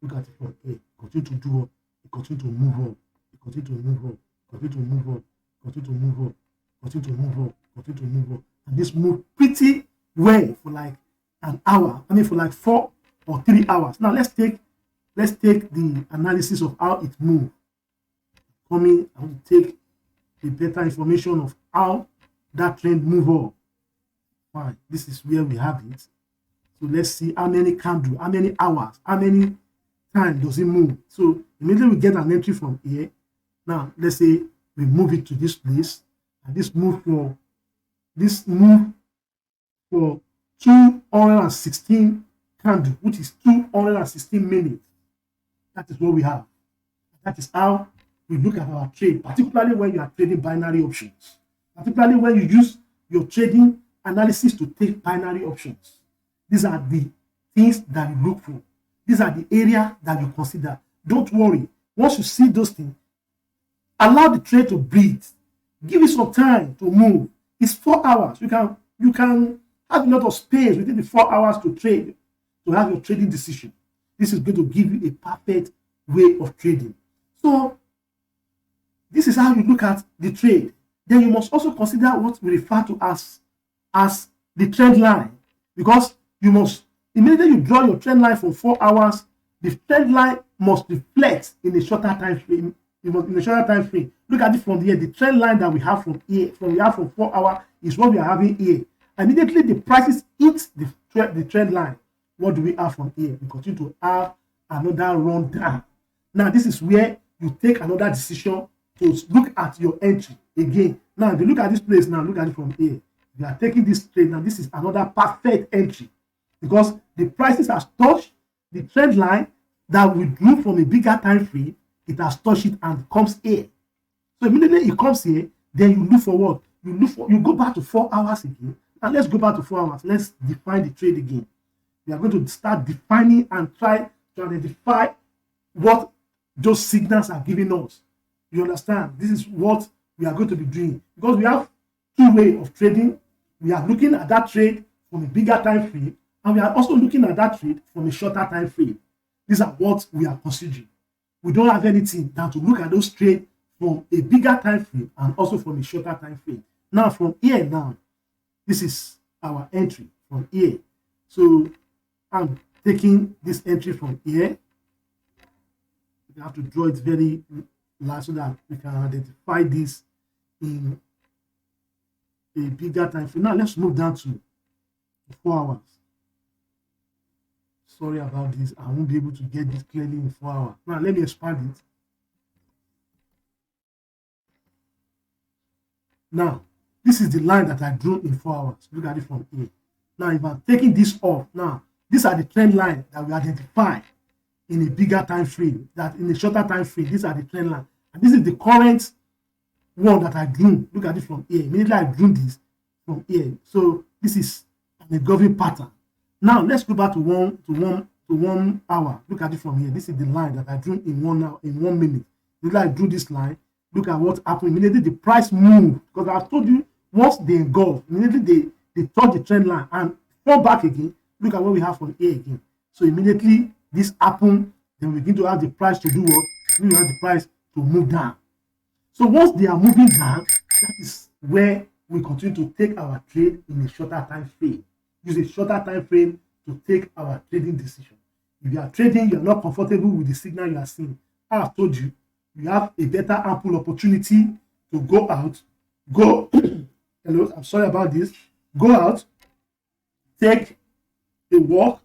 Look at it from here. Continue to do what? It continue to move up. It continue to move up. Continue to move up. Continue to move up. Continue to move up. Continue to move up. And this move pretty well for like an hour. I mean for like 4 or 3 hours. Now let's take the analysis of how it moved. Coming, I will take the better information of how that trend move up. Fine. This is where we have it. So let's see how many candle, how many hours, how many time does it move. So immediately we get an entry from here. Now let's say we move it to this place, and this move for 216 candle, which is 216 minutes. That is what we have. That is how we look at our trade, particularly when you are trading binary options, particularly when you use your trading analysis to take binary options. These are the things that you look for. These are the areas that you consider. Don't worry. Once you see those things, allow the trade to breathe. Give it some time to move. It's 4 hours. You can have a lot of space within the 4 hours to trade, to have your trading decision. This is going to give you a perfect way of trading. So this is how you look at the trade. Then you must also consider what we refer to as the trend line, because you must, immediately you draw your trend line for 4 hours, the trend line must reflect in a shorter time frame. In a shorter time frame. Look at it from here. The trend line that we have from here, from 4 hours, is what we are having here. Immediately the prices hit the trend line. What do we have from here? We continue to have another run down. Now this is where you take another decision to look at your entry again. Now if you look at this place now, look at it from here. You are taking this trade now. This is another perfect entry because the prices has touched the trend line that we drew from a bigger time frame. It has touched it and comes here. So immediately it comes here, then you look for what? You go back to 4 hours again. And let's go back to 4 hours. Let's define the trade again. We are going to start defining and try to identify what those signals are giving us. You understand? This is what we are going to be doing. Because we have two ways of trading. We are looking at that trade from a bigger time frame, and we are also looking at that trade from a shorter time frame. These are what we are considering. We don't have anything than to look at those trades from a bigger time frame and also from a shorter time frame. Now, from here now, this is our entry from here. So I'm taking this entry from here. We have to draw it very large so that we can identify this in a bigger time frame. Now let's move down to 4 hours. Sorry about this. I won't be able to get this clearly in 4 hours. Now let me expand it. Now, this is the line that I drew in 4 hours. Look at it from here. Now, if I'm taking this off, now these are the trend line that we identify in a bigger time frame, that in a shorter time frame, these are the trend line. And this is the current one that I drew. Look at it from here. Immediately I drew this from here. So this is an engulfing pattern. Now let's go back to 1 hour. Look at it from here. This is the line that I drew in 1 hour, in 1 minute. Immediately I drew this line. Look at what happened. Immediately the price moved, because I told you once they engulf, immediately they touch the trend line and fall back again. Look at what we have from here again. So immediately this happened, then we begin to have the price to do what? We have the price to move down. So once they are moving down, that is where we continue to take our trade in a shorter time frame. Use a shorter time frame to take our trading decision. If you are trading, you are not comfortable with the signal you are seeing. I have told you, you have a better ample opportunity to go out, hello, I'm sorry about this, go out, take a walk,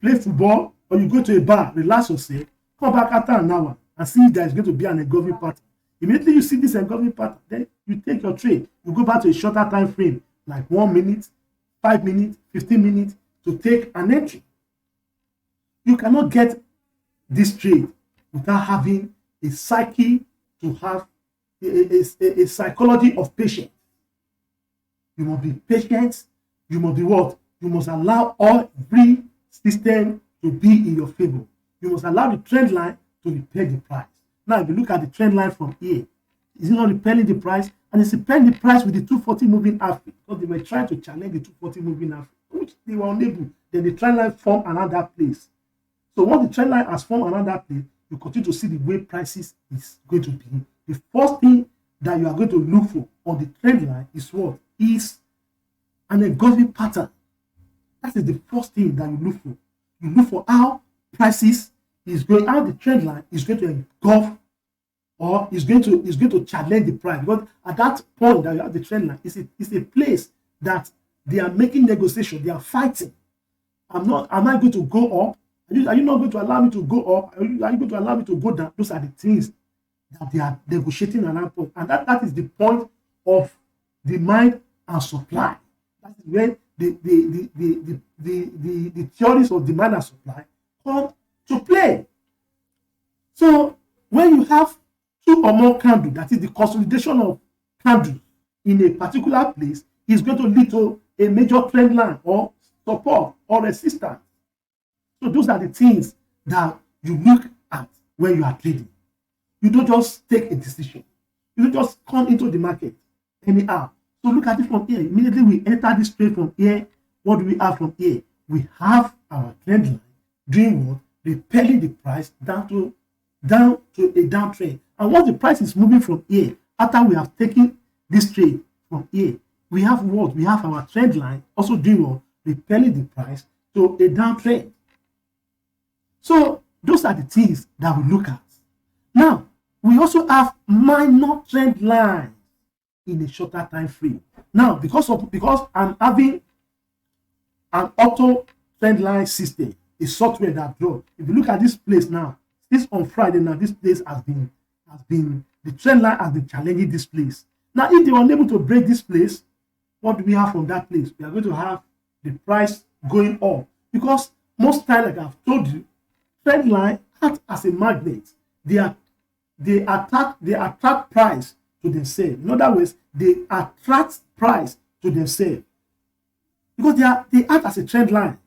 play football, or you go to a bar, relax yourself, come back after an hour and see if there is going to be an engulfing pattern. Immediately you see this engulfing pattern, then you take your trade. You go back to a shorter time frame, like 1 minute, 5 minutes, 15 minutes, to take an entry. You cannot get this trade without having a psyche, to have a psychology of patience. You must be patient. You must be what? You must allow every system to be in your favor. You must allow the trend line to repel the price. Now, if you look at the trend line from here, is it not repelling the price? And it's repelling the price with the 240 moving average, because they were trying to challenge the 240 moving average, which they were unable. Then the trend line formed another place. So once the trend line has formed another place, you continue to see the way prices is going to be. The first thing that you are going to look for on the trend line is what? Is an engulfing pattern. That is the first thing that you look for. You look for how prices is going, how the trend line is going to engulf, or is going to challenge the price. Because at that point that you have the trend line, it's a place that they are making negotiation, they are fighting. Am I going to go up? Are you not going to allow me to go up? Are you going to allow me to go down? Those are the things that they are negotiating around. And that is the point of demand and supply. That is when the theories of demand and supply come to play. So when you have 2 or more candles, that is the consolidation of candles in a particular place, is going to lead to a major trend line or support or resistance. So those are the things that you look at when you are trading. You don't just take a decision. You don't just come into the market anyhow. So look at it from here. Immediately we enter this trade from here. What do we have from here? We have our trend line doing what? Repelling the price down to a downtrend. And once the price is moving from here, after we have taken this trade from here, we have what? We have our trend line also doing what? Repelling the price to a downtrend. So those are the things that we look at. Now, we also have minor trend lines in a shorter time frame. Now, because I'm having an auto trend line system, a software that draws. If you look at this place now, this on Friday now, this place has been the trend line has been challenging this place. Now, if they were unable to break this place, what do we have from that place? We are going to have the price going up, because most times, like I've told you, trend line act as a magnet. They attract price to themselves. In other words, they attract price to themselves because they act as a trend line.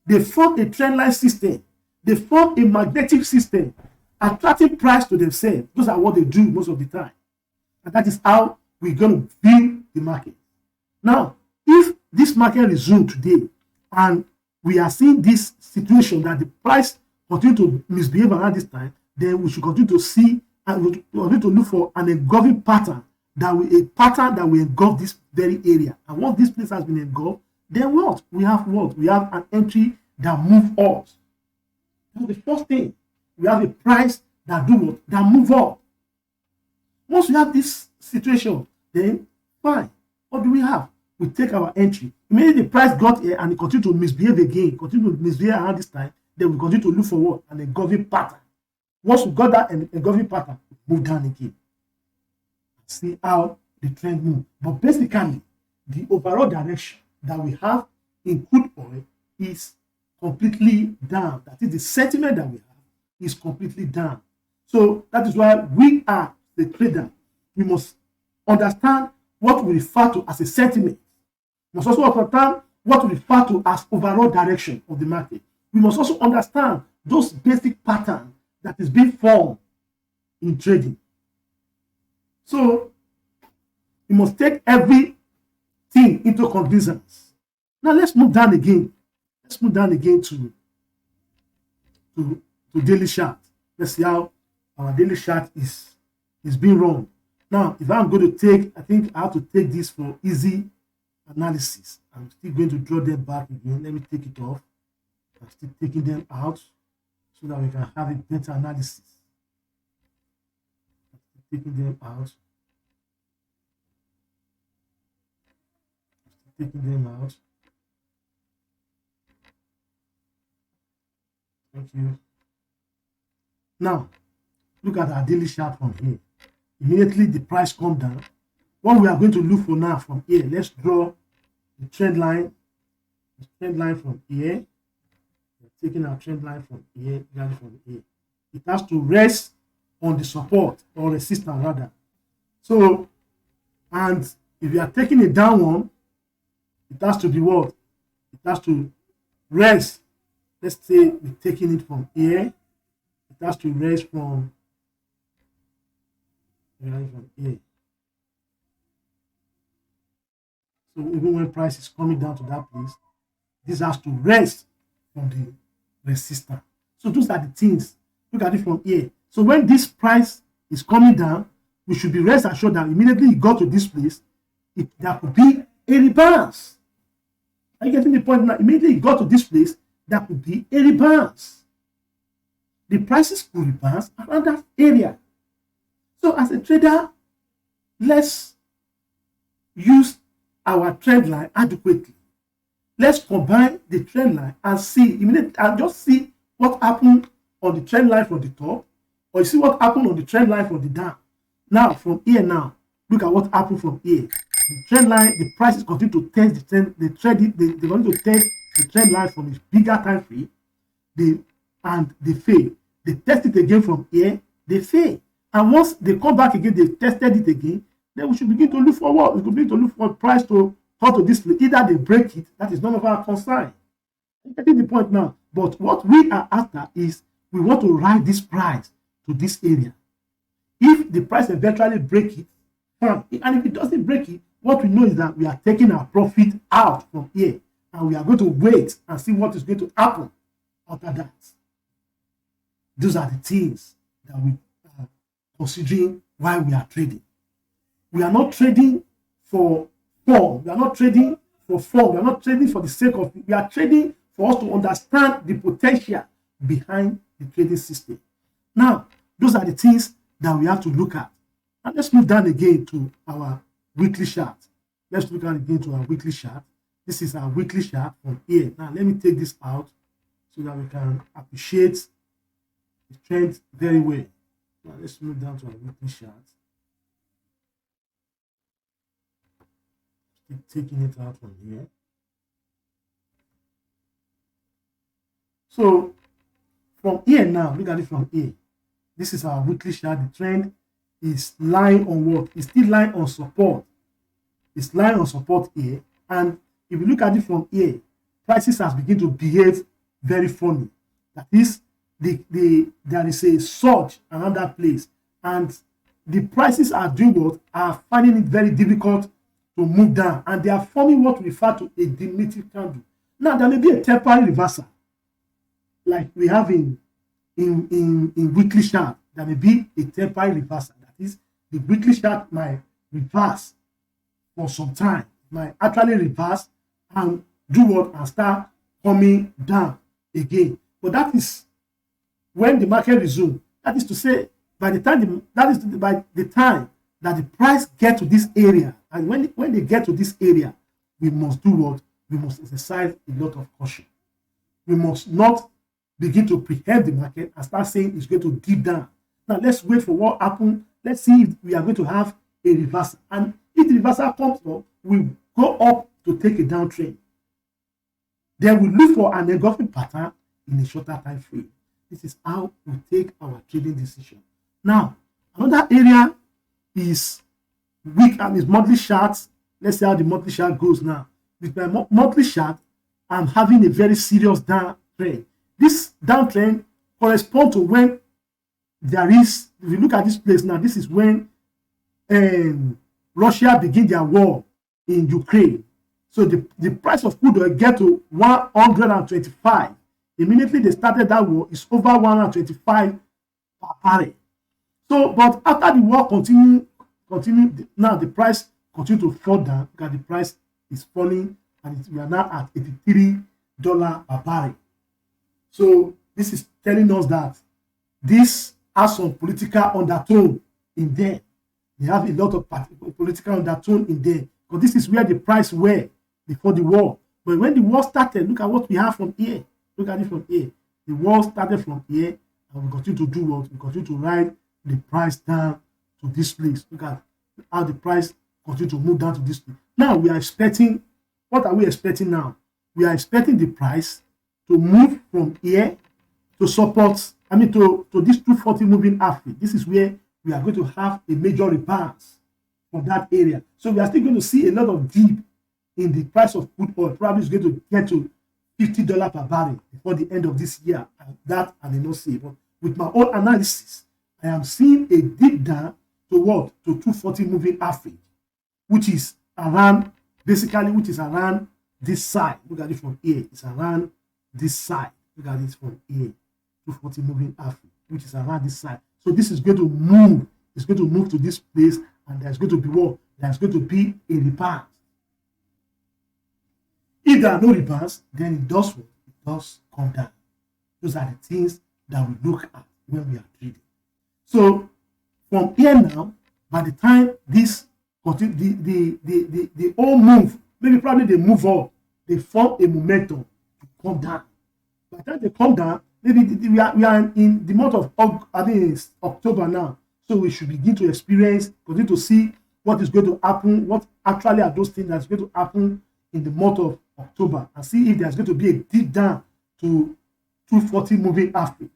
They form a trend line system. They form a magnetic system, attracting price to themselves. Those are what they do most of the time, and that is how we're going to view the market. Now, if this market resumes today and we are seeing this situation that the price continue to misbehave around this time, then we should continue to see and we continue to look for an engulfing pattern that will engulf this very area. And once this place has been engulfed, then what? We have an entry that moves up. That's the first thing. We have a price that do what? That move up. Once we have this situation, then fine. What do we have? We take our entry. Immediately the price got here and it continued to misbehave again, continue to misbehave around this time, then we continue to look for what? An engulfing pattern. Once we got that engulfing pattern, we move down again. See how the trend moves. But basically, the overall direction that we have in crude oil is completely down. That is, the sentiment that we have is completely down. So that is why we are the trader. We must understand what we refer to as a sentiment. We must also understand what we refer to as overall direction of the market. We must also understand those basic patterns that is being formed in trading. So we must take everything into cognizance. Now let's move down again. Let's move down again to daily chart. Let's see how our daily chart is being run. Now, if I'm going to take, I think I have to take this for easy analysis. I'm still going to draw them back again. Let me take it off. I'm still taking them out so that we can have a better analysis. Taking them out. Taking them out. Thank you. Now, look at our daily chart from here. Immediately the price comes down. What we are going to look for now from here, let's draw the trend line. The trend line from here. We're taking our trend line from here, from here. It has to rest on the support or resistance rather. So, and if you are taking it down one, it has to be what? It has to rest. Let's say we're taking it from here. It has to rest from here. So even when price is coming down to that place, this has to rest from the resistance. So those are the things. Look at it from here. So when this price is coming down, we should be rest assured that immediately you go to this place, there could be a rebalance. Are you getting the point now? Immediately you go to this place, there could be a rebalance. The prices could rebalance around that area. So as a trader, let's use our trend line adequately. Let's combine the trend line and see immediately and just see what happened on the trend line from the top, or you see what happened on the trend line from the down. Now from here now, look at what happened from here. The trend line, the prices continue to test the trend, they continue to test the trend line from a bigger time frame, and they fail. They test it again from here, they fail. And once they come back again, they tested it again, then we should begin to look for what? We should begin to look for price to come to this place. Either they break it, that is none of our concern. I'm getting the point now. But what we are after is we want to ride this price to this area. If the price eventually break it, and if it doesn't break it, what we know is that we are taking our profit out from here, and we are going to wait and see what is going to happen after that. Those are the things that we are considering while we are trading. We are not trading for form. We are not trading for form. We are not trading for the sake of it. We are trading for us to understand the potential behind the trading system. Now, those are the things that we have to look at. And let's move down again to our weekly chart. Let's look at again to our weekly chart. This is our weekly chart from here. Now, let me take this out so that we can appreciate the trend very well. Now, let's move down to our weekly chart. Taking it out from here. So, from here now, look at it from here. This is our weekly chart. The trend is lying on what? It's still lying on support. It's lying on support here. And if you look at it from here, prices has begun to behave very funny. That is, there is a surge around that place. And the prices are doing what? Are finding it very difficult to move down. And they are forming what we refer to a diminutive candle. Now, there may be a temporary reversal, like we have in weekly chart. There may be a temporary reversal. That is, the weekly chart might reverse for some time, might actually reverse and do what? And start coming down again. But that is when the market resumes. That is to say, by the time that the price get to this area, and when they get to this area, we must do what? We must exercise a lot of caution. We must not begin to preempt the market and start saying it's going to dip down. Now let's wait for what happens. Let's see if we are going to have a reversal. And if the reversal comes up, we go up to take a downtrend. Then we look for an engulfing pattern in a shorter time frame. This is how we take our trading decision. Now, another area is week and is monthly charts. Let's see how the monthly chart goes now. With my monthly chart, I'm having a very serious downtrend. This downtrend corresponds to when there is, if you look at this place now, this is when Russia begin their war in Ukraine. So the price of crude oil get to 125. Immediately they started that war, it's over 125 per barrel. So, but after the war continue, now the price continue to fall down because the price is falling and we are now at $83 per barrel. So this is telling us that this has some political undertone in there. They have a lot of political undertone in there because this is where the price were before the war. But when the war started, look at what we have from here. Look at it from here. The war started from here and we continue to do what? We continue to ride the price down to this place. Look at how the price continue to move down to this place. Now we are expecting, what are we expecting now? We are expecting the price to move from here to support, to this 240 moving average. This is where we are going to have a major rebalance from that area. So we are still going to see a lot of dip in the price of crude oil. Probably it's going to get to $50 per barrel before the end of this year. And that I may not see. But with my own analysis, I am seeing a dip down to what? To 240 moving average, which is around, basically, which is around this side. Look at it from here. It's around this side. Look at it from here. 240 moving average, which is around this side. So this is going to move. It's going to move to this place, and there's going to be what? There's going to be a rebalance. If there are no rebounds, then it does what? It does come down. Those are the things that we look at when we are trading. So from here now, by the time this the all move, maybe probably they move up, they form a momentum to come down. By the time they come down, maybe we are in the month of it's October now. So we should begin to experience, continue to see what is going to happen, what actually are those things that's going to happen in the month of October, and see if there's going to be a dip down to 240 moving average.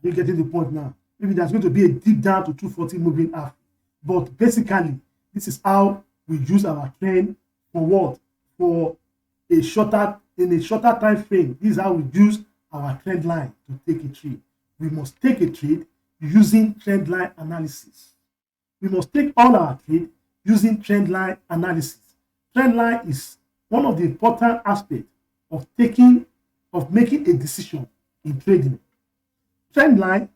Are you getting the point now? Maybe there's going to be a dip down to 240 moving average. But basically, this is how we use our trend for what? For in a shorter time frame. This is how we use our trend line to take a trade. We must take a trade using trend line analysis. We must take all our trade using trend line analysis. Trend line is one of the important aspects of making a decision in trading. Trend line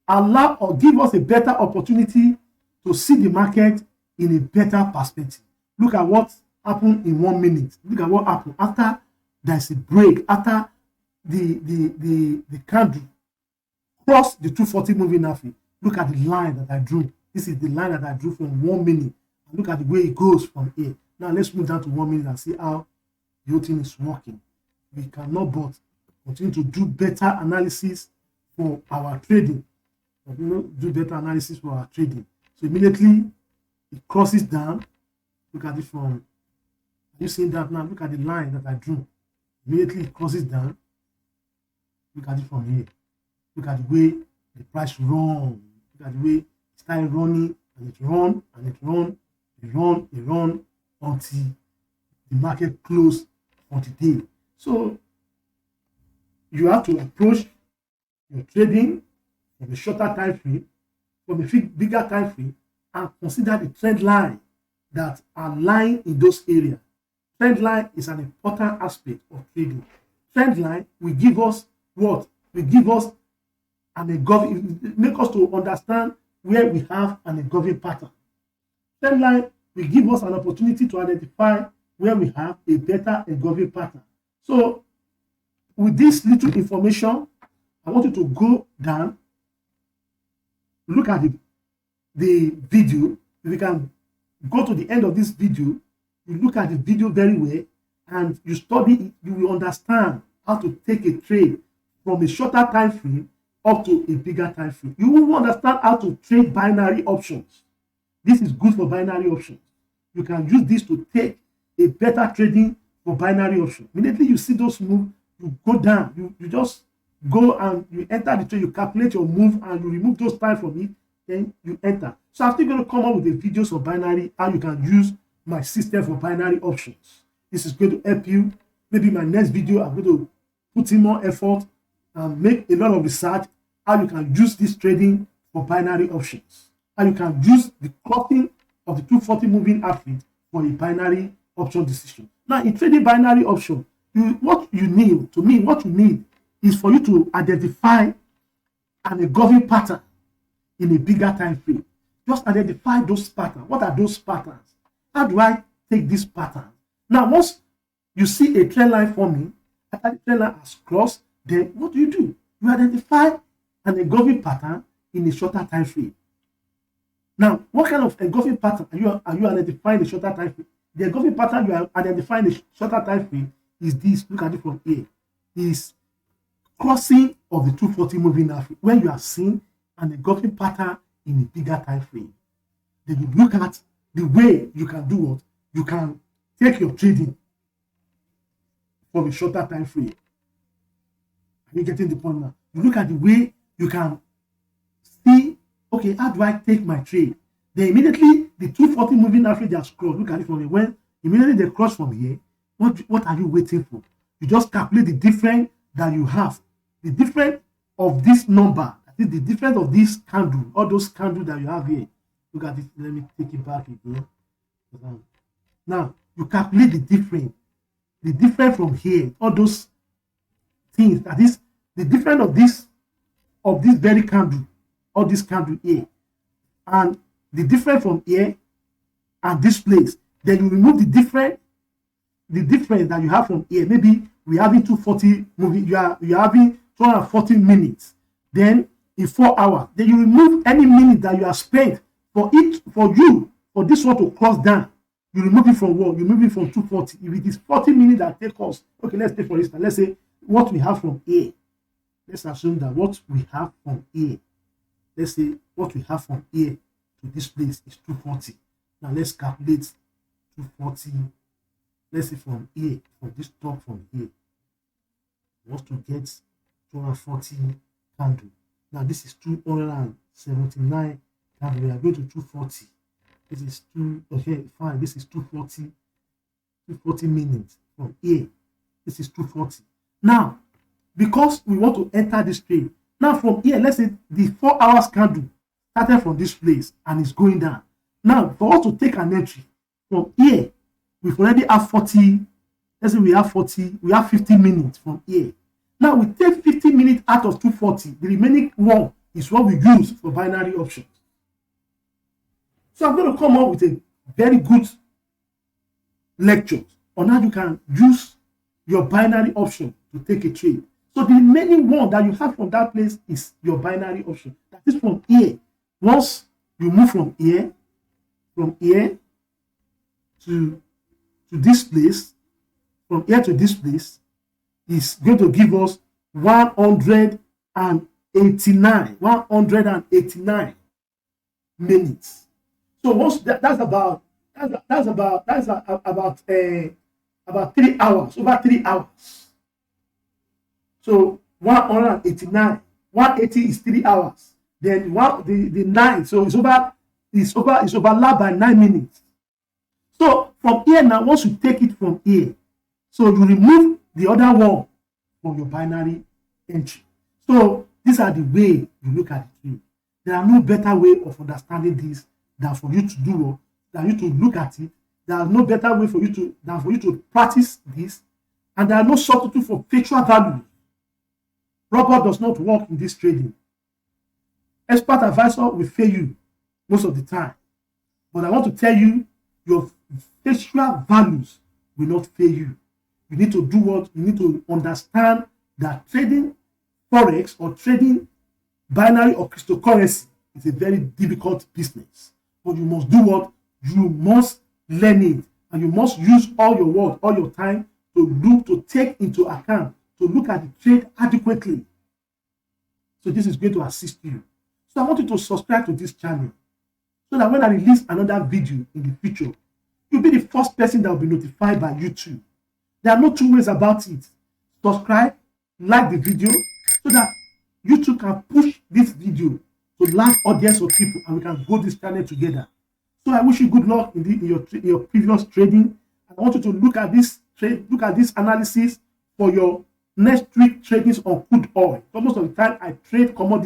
allow or give us a better opportunity to see the market in a better perspective. Look at what happened in 1 minute. Look at what happened after there's a break, after the candle crossed the 240 moving average. Look at the line that I drew. This is the line that I drew from 1 minute. And look at the way it goes from here. Now let's move down to 1 minute and see how the whole thing is working. We cannot but continue to do better analysis for our trading. Do better analysis for our trading. So immediately it crosses down. Look at it from, are you seeing that now? Look at the line that I drew. Immediately it crosses down. Look at it from here. Look at the way the price run. Look at the way it started running, and it run, and it run, it run, it run until the market closed for the day. So you have to approach your trading from a shorter time frame, from a bigger time frame, and consider the trend line that are lying in those areas. Trend line is an important aspect of trading. Trend line will give us what? Will give us make us to understand where we have an engulfing pattern. Trend line will give us an opportunity to identify where we have a better engulfing pattern. So with this little information, I want you to go down, look at the video. If you can go to the end of this video, you look at the video very well, and you study it, you will understand how to take a trade from a shorter time frame up to a bigger time frame. You will understand how to trade binary options. This is good for binary options. You can use this to take a better trading for binary option. Immediately you see those move, you go down. You just go and you enter the trade, you calculate your move and you remove those time from it, then you enter. So I'm still going to come up with the videos of binary, how you can use my system for binary options. This is going to help you. Maybe my next video, I'm going to put in more effort and make a lot of research how you can use this trading for binary options. How you can use the crossing of the 240 moving average for a binary option decision. Now, in trading binary option, what you need is for you to identify an engulfing pattern in a bigger time frame. Just identify those patterns. What are those patterns? How do I take this pattern? Now, once you see a trend line forming, after the trend line has crossed, then what do? You identify an engulfing pattern in a shorter time frame. Now, what kind of engulfing pattern are you identifying in a shorter time frame? The engulfing pattern you are identifying in a shorter time frame is this. Look at it from here. Is crossing of the 240 moving average. When you are seeing an engulfing pattern in a bigger time frame, then you look at the way you can do what? You can take your trading from a shorter time frame. Are you getting the point now? You look at the way you can see, okay, how do I take my trade? Then immediately the 240 moving average has crossed. Look at it from here. When immediately they cross from here, what are you waiting for? You just calculate the difference that you have. The difference of this number, that is the difference of this candle, all those candles that you have here. Look at it. Let me take it back again. Now, you calculate the difference. The difference from here, all those things, that is the difference of this very candle, or this candle here, and the difference from here and this place. Then you remove the difference that you have from here. Maybe we're having 240 moving, you're having 240 minutes. Then in 4 hours, then you remove any minute that you have spent for this one to cross down. You remove it from what? You remove it from 240. If it is 40 minutes that take us, okay, let's take for instance, let's say what we have from here. Let's assume that what we have from here, let's say what we have from here to this place is 240. Now let's calculate 240. Let's say from here, from this top from here, wants to get 240 candle. Now this is 279 candle. We are going to 240. This is okay, fine. This is 240 minutes from here. This is 240. Now, because we want to enter this trade, now from here, let's say the 4 hours candle started from this place and is going down. Now, for us to take an entry from here, we've already have 40. Let's say we have 50 minutes from here. Now we take 50 minutes out of 240. The remaining one is what we use for binary options. So I'm going to come up with a very good lecture on how you can use your binary option to take a trade. So the remaining one that you have from that place is your binary option. That is from here. Once you move from here to this place, from here to this place, is going to give us 189 minutes. So once that's about 3 hours, over 3 hours. So 189, 180 is 3 hours. Then the 9, so it's overlapped by 9 minutes. So from here now, once you take it from here, so you remove the other one from your binary entry. So these are the way you look at it. There are no better way of understanding this than for you to do, than you to look at it. There is no better way for you to practice this, and there are no substitute for factual value. Robot does not work in this trading. Expert advisor will fail you most of the time, but I want to tell you, your factual values will not fail you. You need to do what? You need to understand that trading forex or trading binary or cryptocurrency is a very difficult business. But you must do what? You must learn it, and you must use all your work, all your time to take into account to look at the trade adequately. So this is going to assist you. So I want you to subscribe to this channel so that when I release another video in the future, you'll be the first person that will be notified by YouTube. There are no two ways about it. Subscribe, like the video, so that YouTube can push this video to large audience of people and we can grow this channel together. So I wish you good luck in your previous trading. I want you to look at this analysis for your next week tradings on crude oil. So most of the time I trade commodities.